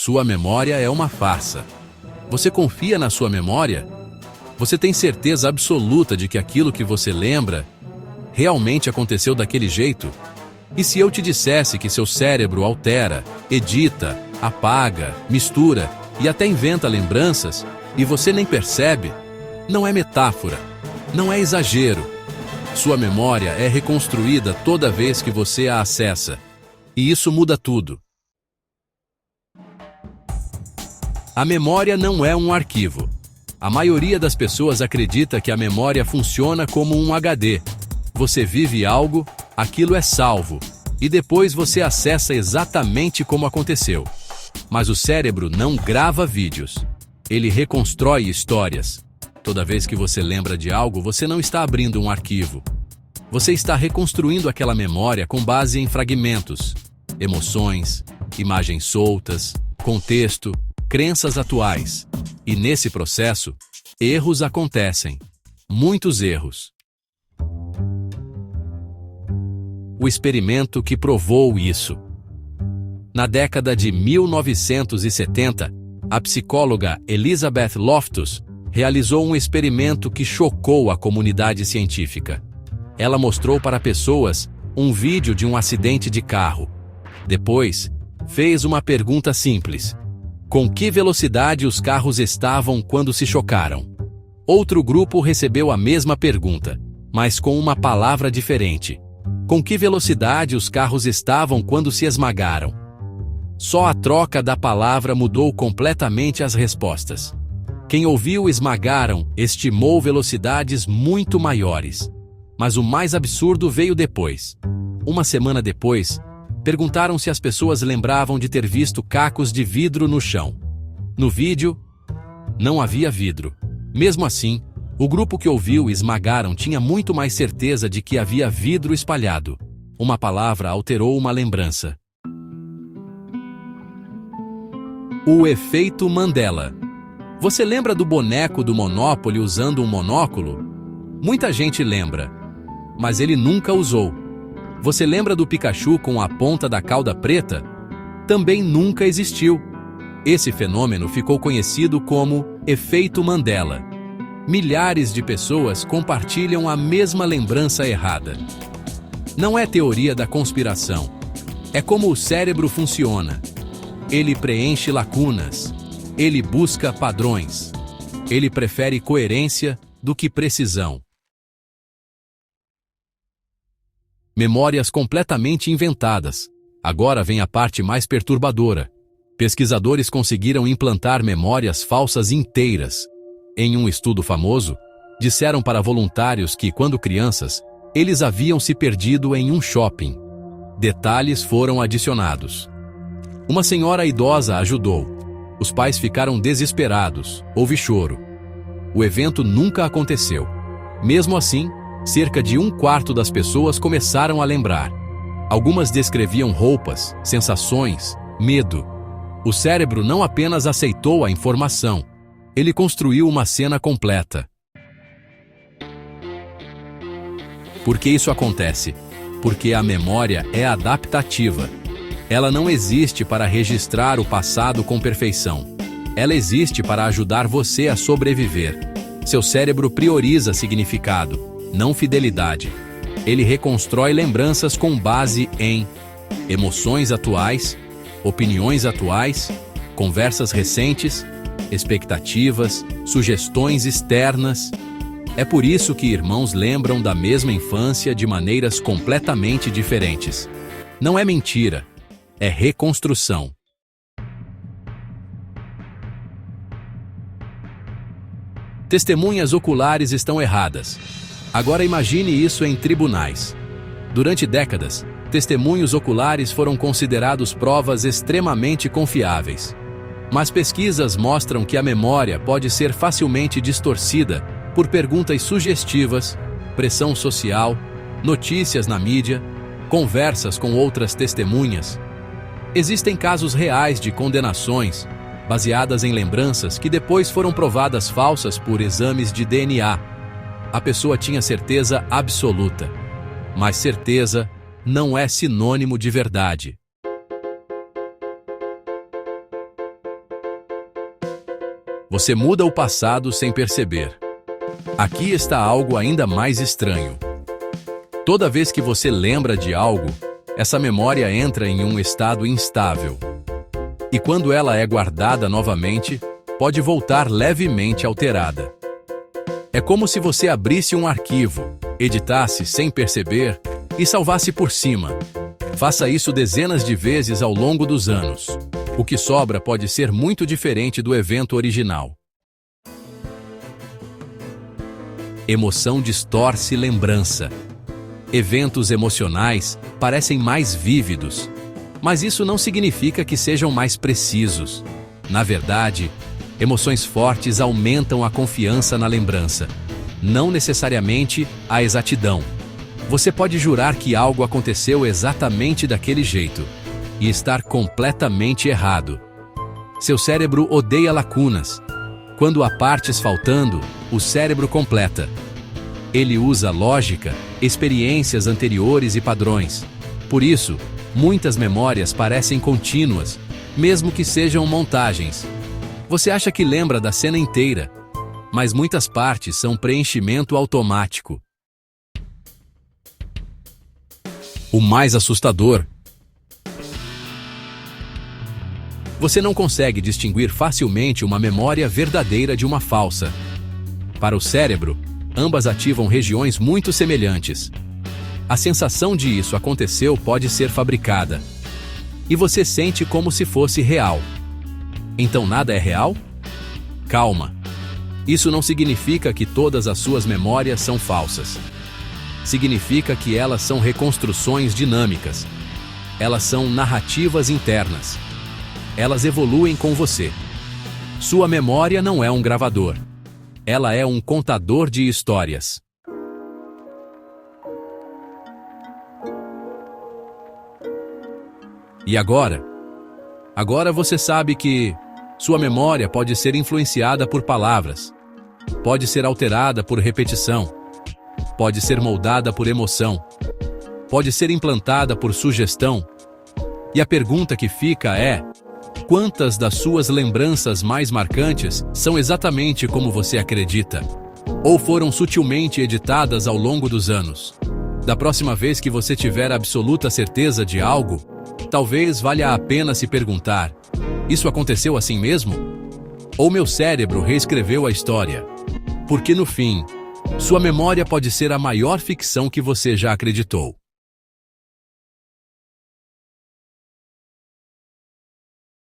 Sua memória é uma farsa. Você confia na sua memória? Você tem certeza absoluta de que aquilo que você lembra realmente aconteceu daquele jeito? E se eu te dissesse que seu cérebro altera, edita, apaga, mistura e até inventa lembranças, e você nem percebe? Não é metáfora, não é exagero. Sua memória é reconstruída toda vez que você a acessa. E isso muda tudo. A memória não é um arquivo. A maioria das pessoas acredita que a memória funciona como um HD. Você vive algo, aquilo é salvo, e depois você acessa exatamente como aconteceu. Mas o cérebro não grava vídeos. Ele reconstrói histórias. Toda vez que você lembra de algo, você não está abrindo um arquivo. Você está reconstruindo aquela memória com base em fragmentos, emoções, imagens soltas, contexto, crenças atuais. E nesse processo, erros acontecem. Muitos erros. O experimento que provou isso. Na década de 1970, a psicóloga Elizabeth Loftus realizou um experimento que chocou a comunidade científica. Ela mostrou para pessoas um vídeo de um acidente de carro. Depois, fez uma pergunta simples: com que velocidade os carros estavam quando se chocaram? Outro grupo recebeu a mesma pergunta, mas com uma palavra diferente: com que velocidade os carros estavam quando se esmagaram? Só a troca da palavra mudou completamente as respostas. Quem ouviu esmagaram estimou velocidades muito maiores. Mas o mais absurdo veio depois. Uma semana depois, perguntaram se as pessoas lembravam de ter visto cacos de vidro no chão. No vídeo, não havia vidro. Mesmo assim, o grupo que ouviu esmagaram tinha muito mais certeza de que havia vidro espalhado. Uma palavra alterou uma lembrança. O efeito Mandela. Você lembra do boneco do Monopoly usando um monóculo? Muita gente lembra, mas ele nunca usou. Você lembra do Pikachu com a ponta da cauda preta? Também nunca existiu. Esse fenômeno ficou conhecido como efeito Mandela. Milhares de pessoas compartilham a mesma lembrança errada. Não é teoria da conspiração. É como o cérebro funciona. Ele preenche lacunas. Ele busca padrões. Ele prefere coerência do que precisão. Memórias completamente inventadas. Agora vem a parte mais perturbadora. Pesquisadores conseguiram implantar memórias falsas inteiras. Em um estudo famoso, disseram para voluntários que, quando crianças, eles haviam se perdido em um shopping. Detalhes foram adicionados. Uma senhora idosa ajudou. Os pais ficaram desesperados, houve choro. O evento nunca aconteceu. Mesmo assim, cerca de 1/4 das pessoas começaram a lembrar. Algumas descreviam roupas, sensações, medo. O cérebro não apenas aceitou a informação, ele construiu uma cena completa. Por que isso acontece? Porque a memória é adaptativa. Ela não existe para registrar o passado com perfeição. Ela existe para ajudar você a sobreviver. Seu cérebro prioriza significado, não fidelidade. Ele reconstrói lembranças com base em emoções atuais, opiniões atuais, conversas recentes, expectativas, sugestões externas. É por isso que irmãos lembram da mesma infância de maneiras completamente diferentes. Não é mentira. É reconstrução. Testemunhas oculares estão erradas. Agora imagine isso em tribunais. Durante décadas, testemunhos oculares foram considerados provas extremamente confiáveis. Mas pesquisas mostram que a memória pode ser facilmente distorcida por perguntas sugestivas, pressão social, notícias na mídia, conversas com outras testemunhas. Existem casos reais de condenações, baseadas em lembranças que depois foram provadas falsas por exames de DNA. A pessoa tinha certeza absoluta, mas certeza não é sinônimo de verdade. Você muda o passado sem perceber. Aqui está algo ainda mais estranho. Toda vez que você lembra de algo, essa memória entra em um estado instável. E quando ela é guardada novamente, pode voltar levemente alterada. É como se você abrisse um arquivo, editasse sem perceber e salvasse por cima. Faça isso dezenas de vezes ao longo dos anos. O que sobra pode ser muito diferente do evento original. Emoção distorce lembrança. Eventos emocionais parecem mais vívidos, mas isso não significa que sejam mais precisos. Na verdade, emoções fortes aumentam a confiança na lembrança, não necessariamente a exatidão. Você pode jurar que algo aconteceu exatamente daquele jeito e estar completamente errado. Seu cérebro odeia lacunas. Quando há partes faltando, o cérebro completa. Ele usa lógica, experiências anteriores e padrões. Por isso, muitas memórias parecem contínuas, mesmo que sejam montagens. Você acha que lembra da cena inteira, mas muitas partes são preenchimento automático. O mais assustador: você não consegue distinguir facilmente uma memória verdadeira de uma falsa. Para o cérebro, ambas ativam regiões muito semelhantes. A sensação de isso aconteceu pode ser fabricada. E você sente como se fosse real. Então nada é real? Calma. Isso não significa que todas as suas memórias são falsas. Significa que elas são reconstruções dinâmicas. Elas são narrativas internas. Elas evoluem com você. Sua memória não é um gravador. Ela é um contador de histórias. E agora? Agora você sabe que sua memória pode ser influenciada por palavras, pode ser alterada por repetição, pode ser moldada por emoção, pode ser implantada por sugestão. E a pergunta que fica é: quantas das suas lembranças mais marcantes são exatamente como você acredita? Ou foram sutilmente editadas ao longo dos anos? Da próxima vez que você tiver absoluta certeza de algo, talvez valha a pena se perguntar: isso aconteceu assim mesmo? Ou meu cérebro reescreveu a história? Porque no fim, sua memória pode ser a maior ficção que você já acreditou.